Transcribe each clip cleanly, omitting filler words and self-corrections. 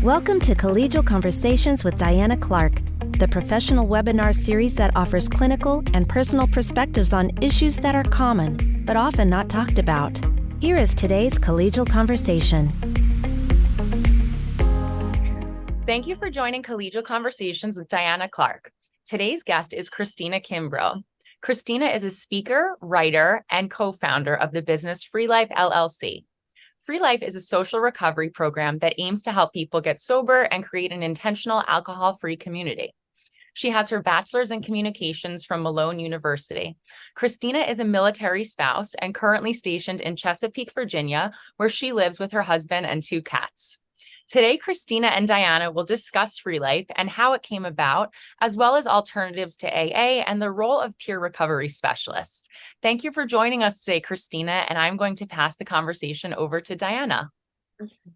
Welcome to Collegial Conversations with Diana Clark, the professional webinar series that offers clinical and personal perspectives on issues that are common, but often not talked about. Here is today's Collegial Conversation. Thank you for joining Collegial Conversations with Diana Clark. Today's guest is Christina Kimbrough. Christina is a speaker, writer, and co-founder of the business Free Life LLC. Free Life is a social recovery program that aims to help people get sober and create an intentional alcohol-free community. She has her bachelor's in communications from Malone University. Christina is a military spouse and currently stationed in Chesapeake, Virginia, where she lives with her husband and 2 cats. Today, Christina and Diana will discuss Free Life and how it came about, as well as alternatives to AA and the role of peer recovery specialists. Thank you for joining us today, Christina, and I'm going to pass the conversation over to Diana.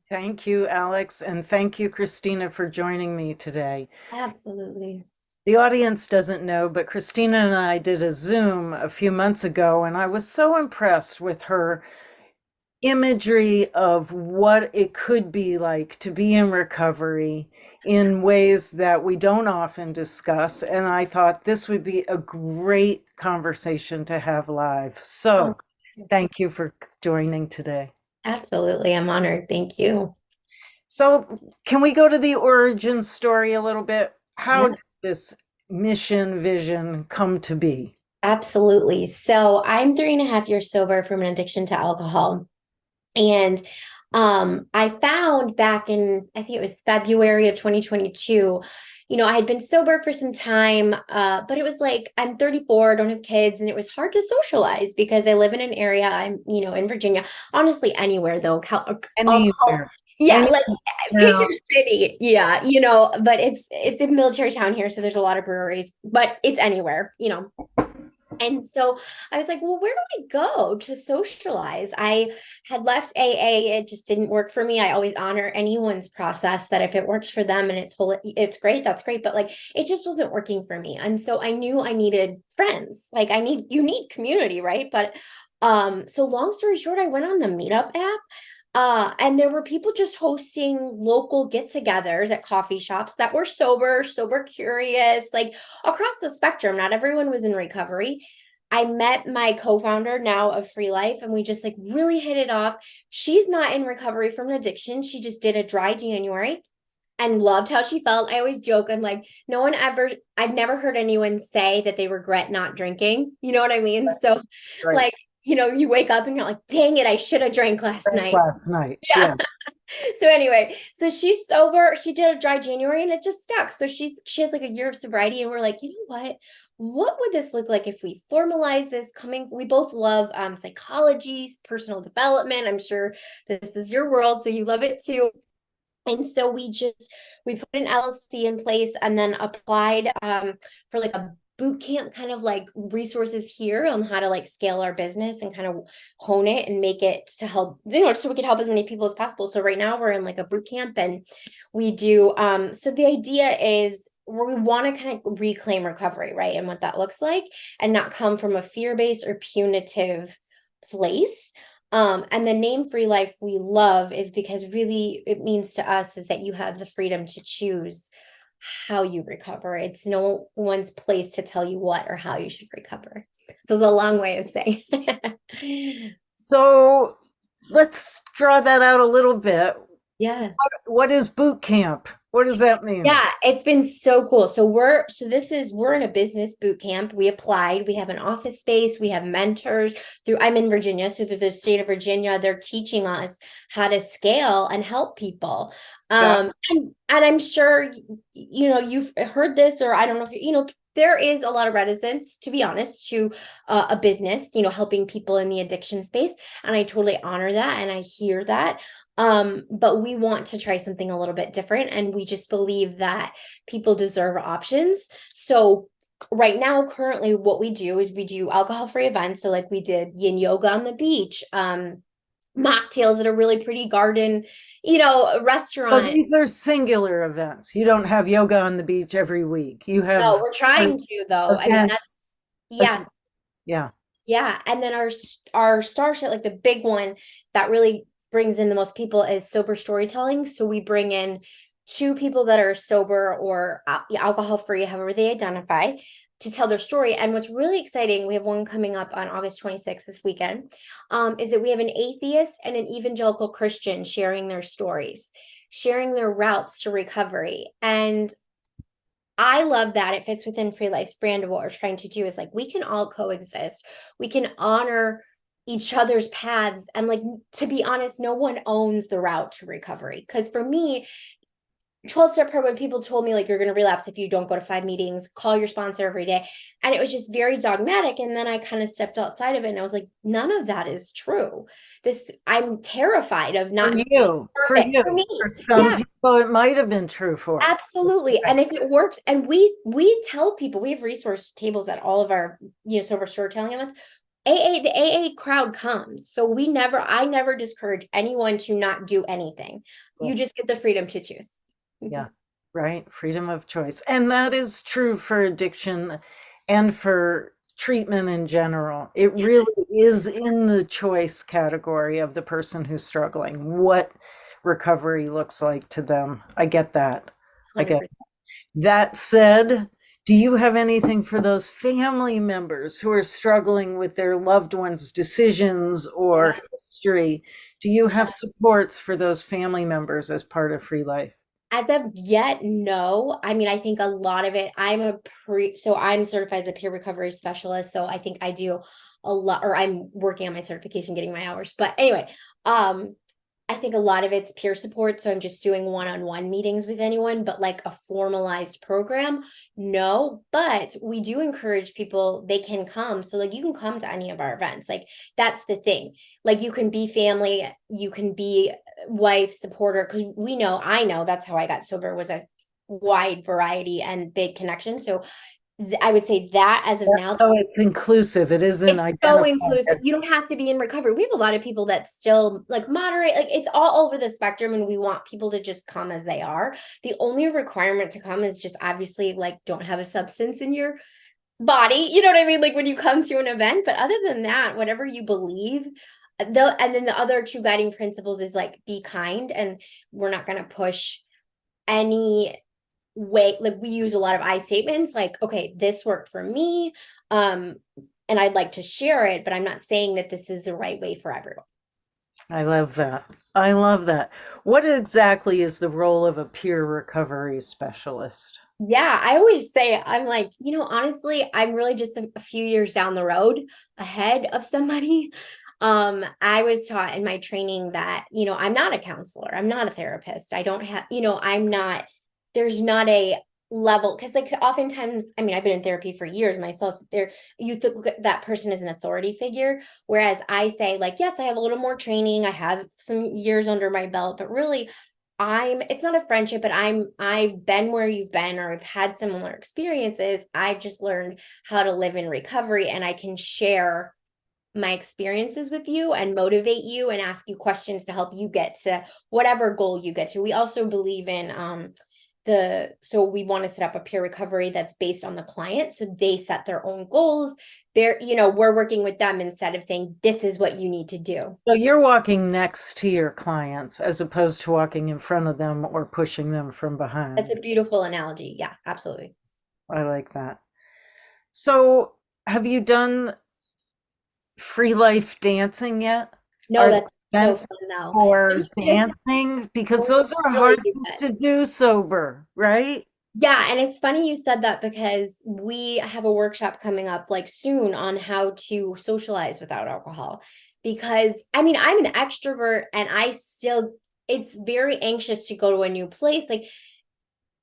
Thank you, Alex, and thank you, Christina, for joining me today. Absolutely. The audience doesn't know, but Christina and I did a Zoom a few months ago, and I was so impressed with her imagery of what it could be like to be in recovery in ways that we don't often discuss. And I thought this would be a great conversation to have live. So thank you for joining today. Absolutely. I'm honored. Thank you. So can we go to the origin story a little bit? How did this mission vision come to be? Absolutely. So I'm 3.5 years sober from an addiction to alcohol. And I found back in, I think it was February of 2022, I had been sober for some time, but it was like, I'm 34, don't have kids, and it was hard to socialize because I live in an area, I'm, in Virginia, honestly, anywhere though. Anywhere. Yeah, like pick your city. Yeah, but it's a military town here, so there's a lot of breweries, but it's anywhere, And so I was like, well, where do I go to socialize? I had left AA. It just didn't work for me. I always honor anyone's process, that if it works for them and it's great, that's great. But like, it just wasn't working for me. And so I knew I needed friends. Like you need community, right? But so long story short, I went on the Meetup app. And there were people just hosting local get-togethers at coffee shops that were sober curious, like across the spectrum. Not everyone was in recovery. I met my co-founder now of Free Life, and we just like really hit it off. She's not in recovery from an addiction. She just did a dry January and loved how she felt. I always joke, I'm like, I've never heard anyone say that they regret not drinking. You know what I mean? So like, you wake up and you're like, dang it, I should have drank last night. Yeah. So anyway, so she's sober. She did a dry January and it just stuck. So she has like a year of sobriety, and we're like, you know what would this look like if we formalize this? We both love psychology, personal development. I'm sure this is your world, so you love it too. And so we put an LLC in place and then applied for like a boot camp kind of like resources here on how to like scale our business and kind of hone it and make it to help, so we could help as many people as possible. So right now we're in like a boot camp, and we do, so the idea is we want to kind of reclaim recovery, right? And what that looks like, and not come from a fear-based or punitive place. And the name Free Life we love is because really it means to us is that you have the freedom to choose how you recover. It's no one's place to tell you what or how you should recover. So it's a long way of saying. So let's draw that out a little bit. Yeah. What is boot camp? What does that mean? Yeah, it's been so cool. So we're in a business boot camp. We applied. We have an office space. We have mentors I'm in Virginia. So through the state of Virginia, they're teaching us how to scale and help people. And I'm sure, you've heard this, or I don't know if, there is a lot of reticence, to be honest, to a business, helping people in the addiction space. And I totally honor that. And I hear that. But we want to try something a little bit different. And we just believe that people deserve options. So right now, currently, what we do is we do alcohol-free events. So like we did yin yoga on the beach, mocktails at a really pretty garden, restaurant. So these are singular events. You don't have yoga on the beach every week. You have. No, we're trying to though. Events. I mean, that's, yeah. Yeah. And then our star show, like the big one that really brings in the most people, is sober storytelling. So we bring in to people that are sober or alcohol free, however they identify, to tell their story. And what's really exciting, we have one coming up on August 26th this weekend, is that we have an atheist and an evangelical Christian sharing their stories, sharing their routes to recovery. And I love that it fits within Free Life's brand of what we're trying to do, is like, we can all coexist. We can honor each other's paths. And like, to be honest, no one owns the route to recovery. Because for me, 12-step program, people told me, like, you're going to relapse if you don't go to 5 meetings, call your sponsor every day. And it was just very dogmatic. And then I kind of stepped outside of it and I was like, none of that is true. I'm terrified of not for you, for me. For some people, it might have been true for. Absolutely. And if it works, and we tell people, we have resource tables at all of our, sober storytelling events. The AA crowd comes. So I never discourage anyone to not do anything. You just get the freedom to choose. Yeah, right. Freedom of choice. And that is true for addiction and for treatment in general. It really is in the choice category of the person who's struggling, what recovery looks like to them. I get that. 100%. That said, do you have anything for those family members who are struggling with their loved ones' decisions or history? Do you have supports for those family members as part of Free Life? As of yet, no. I mean, I think a lot of it, so I'm certified as a peer recovery specialist. So I think I do a lot, or I'm working on my certification, getting my hours. But anyway, I think a lot of it's peer support. So I'm just doing one-on-one meetings with anyone, but like a formalized program, no. But we do encourage people, they can come. So like, you can come to any of our events. Like, that's the thing. Like, you can be family, you can be wife, supporter, because I know that's how I got sober, was a wide variety and big connection. So I would say that as of now. Oh, it's inclusive. It isn't so inclusive. You don't have to be in recovery. We have a lot of people that still like moderate, like it's all over the spectrum, and we want people to just come as they are. The only requirement to come is just obviously like, don't have a substance in your body. You know what I mean? Like when you come to an event, but other than that, whatever you believe, and then the other 2 guiding principles is like, be kind, and we're not going to push any way. Like, we use a lot of I statements, like, okay, this worked for me, and I'd like to share it, but I'm not saying that this is the right way for everyone. I love that. I love that. What exactly is the role of a peer recovery specialist? Yeah, I always say, I'm like, honestly, I'm really just a few years down the road ahead of somebody. I was taught in my training that, I'm not a counselor. I'm not a therapist. I don't have, there's not a level, because like oftentimes, I mean, I've been in therapy for years myself, you look at that person as an authority figure, whereas I say, like, yes, I have a little more training, I have some years under my belt, but really it's not a friendship, but I've been where you've been, or I've had similar experiences. I've just learned how to live in recovery, and I can share my experiences with you and motivate you and ask you questions to help you get to whatever goal you get to. We also believe in so we want to set up a peer recovery that's based on the client, so they set their own goals. We're working with them instead of saying, this is what you need to do. So you're walking next to your clients as opposed to walking in front of them or pushing them from behind. That's a beautiful analogy. Yeah, absolutely. I like that. So have you done Free Life dancing yet? No, that's so fun now. For dancing, because those are hard things to do sober, right? Yeah, and it's funny you said that, because we have a workshop coming up like soon on how to socialize without alcohol. Because I mean, I'm an extrovert, and it's very anxious to go to a new place, like,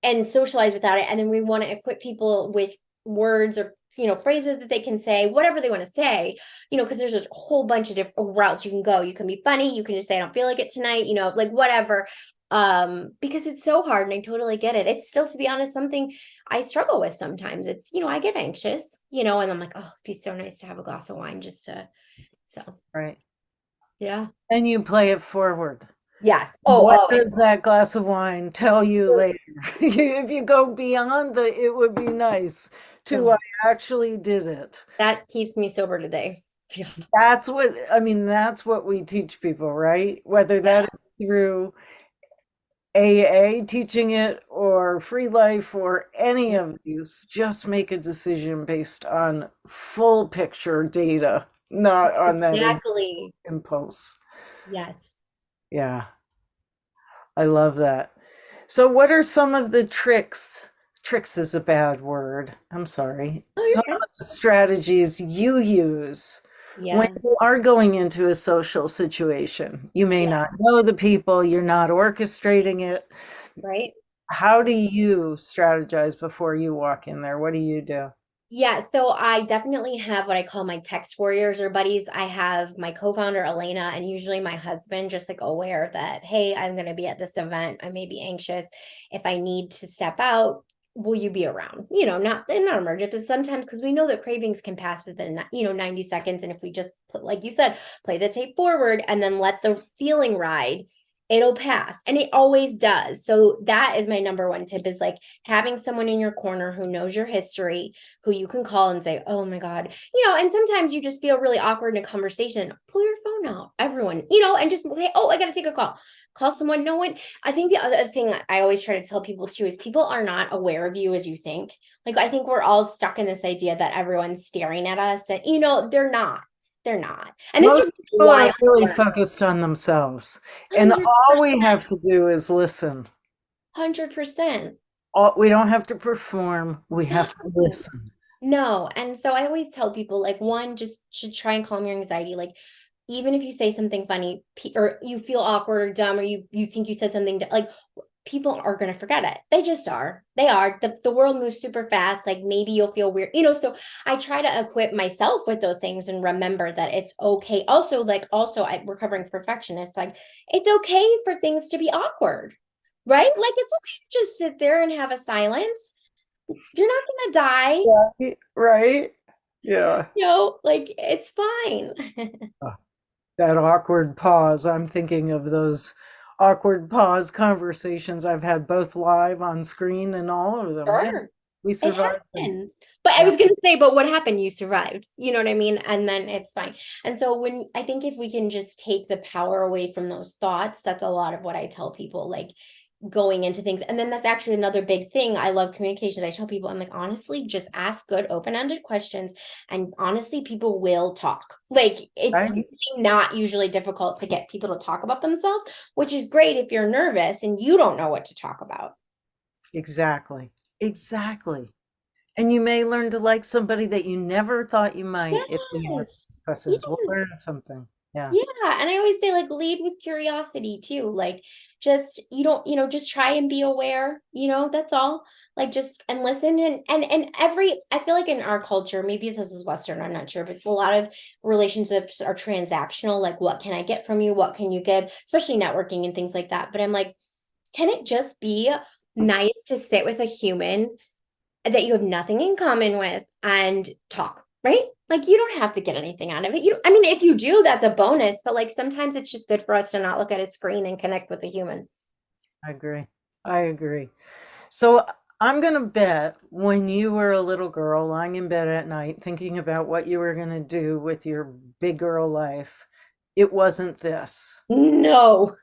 and socialize without it. And then we want to equip people with words or phrases that they can say, whatever they want to say, because there's a whole bunch of different routes you can go. You can be funny, you can just say, I don't feel like it tonight, like whatever. Because it's so hard, and I totally get it. It's still, to be honest, something I struggle with sometimes. It's, I get anxious, and I'm like, oh, it'd be so nice to have a glass of wine right. Yeah. And you play it forward. Yes. What does that glass of wine tell you later? If you go beyond it would be nice to, I actually did it. That keeps me sober today. Yeah. That's what we teach people, right? Whether that is through AA teaching it or Free Life or any of these, just make a decision based on full picture data, not on that Exactly. impulse. Yes. Yeah, I love that. So what are some of the tricks? Tricks is a bad word. I'm sorry. Oh, Some you're of the strategies you use when Yeah. you are going into a social situation. You may Yeah. not know the people, you're not orchestrating it. Right. How do you strategize before you walk in there? What do you do? Yeah, so I definitely have what I call my text warriors or buddies. I have my co-founder Elena and usually my husband, just like aware that, hey, I'm going to be at this event. I may be anxious. If I need to step out, will you be around? Not emergent, but sometimes because we know that cravings can pass within 90 seconds. And if we just like you said, play the tape forward and then let the feeling ride, it'll pass. And it always does. So that is my number one tip, is like having someone in your corner who knows your history, who you can call and say, oh my God, and sometimes you just feel really awkward in a conversation. Pull your phone out, everyone, and just say, oh, I got to take a call. Call someone. No one. I think the other thing I always try to tell people too is people are not aware of you as you think. Like, I think we're all stuck in this idea that everyone's staring at us and, they're not. They're not. And this Most is people why are really focused on themselves, and 100%, all we have to do is listen. 100%. We don't have to perform, we have to listen. No. And so I always tell people, like, one, just should try and calm your anxiety. Like, even if you say something funny or you feel awkward or dumb, or you think you said something, like, people are going to forget it. They just are. They are. The world moves super fast. Like, maybe you'll feel weird, so I try to equip myself with those things and remember that it's okay. Also, I'm recovering perfectionist. Like, it's okay for things to be awkward, right? Like, it's okay to just sit there and have a silence. You're not going to die. Right? Yeah. Like, it's fine. That awkward pause. I'm thinking of those awkward pause conversations I've had both live on screen and all of them. Yeah, Sure. we It survived them. happens. But I was going to say, but what happened? You survived. You know what I mean? And then it's fine. And so I think if we can just take the power away from those thoughts, that's a lot of what I tell people, like, going into things. And then that's actually another big thing. I love communications. I tell people, I'm like, honestly, just ask good open-ended questions. And honestly, people will talk. Like, it's Right? really not usually difficult to get people to talk about themselves, which is great if you're nervous and you don't know what to talk about. Exactly. And you may learn to like somebody that you never thought you might if you ask Yes. questions. We'll Yes. learn something. Yeah. Yeah. And I always say, like, lead with curiosity too. Like, just, just try and be aware, that's all. Like, just, and listen. And I feel like in our culture, maybe this is Western, I'm not sure, but a lot of relationships are transactional. Like, what can I get from you? What can you give? Especially networking and things like that. But I'm like, can it just be nice to sit with a human that you have nothing in common with and talk, right? Like, you don't have to get anything out of it. I mean, if you do, that's a bonus, but like, sometimes it's just good for us to not look at a screen and connect with a human. I agree. So I'm going to bet when you were a little girl lying in bed at night thinking about what you were going to do with your big girl life, it wasn't this. No.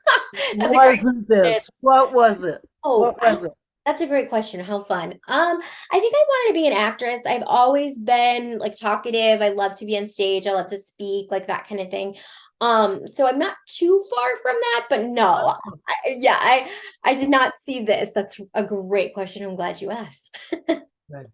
That's wasn't this. What was it? What was it? That's a great question. How fun. I think I wanted to be an actress. I've always been, like, talkative. I love to be on stage. I love to speak, like that kind of thing. So I'm not too far from that, but no. I did not see this. That's a great question. I'm glad you asked. Good.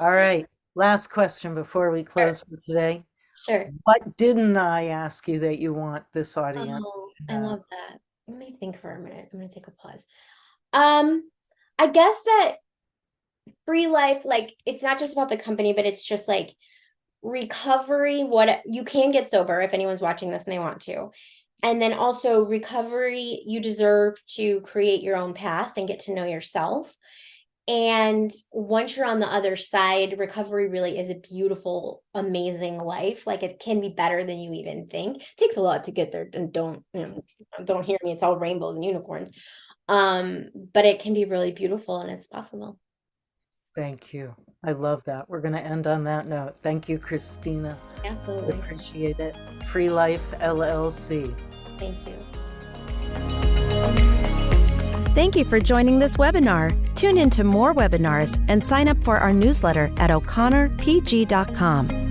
All right. Last question before we close for today. Sure. What didn't I ask you that you want this audience to I know? love that. Let me think for a minute. I'm going to take a pause. I guess that Free Life, like, it's not just about the company, but it's just like recovery. What you can get sober if anyone's watching this and they want to. And then also recovery, you deserve to create your own path and get to know yourself. And once you're on the other side, recovery really is a beautiful, amazing life. Like, it can be better than you even think. It takes a lot to get there. And don't hear me. It's all rainbows and unicorns. But it can be really beautiful and it's possible. Thank you. I love that. We're going to end on that note. Thank you, Christina. Absolutely. Appreciate it. Free Life LLC. Thank you. Thank you for joining this webinar. Tune in to more webinars and sign up for our newsletter at o'connorpg.com.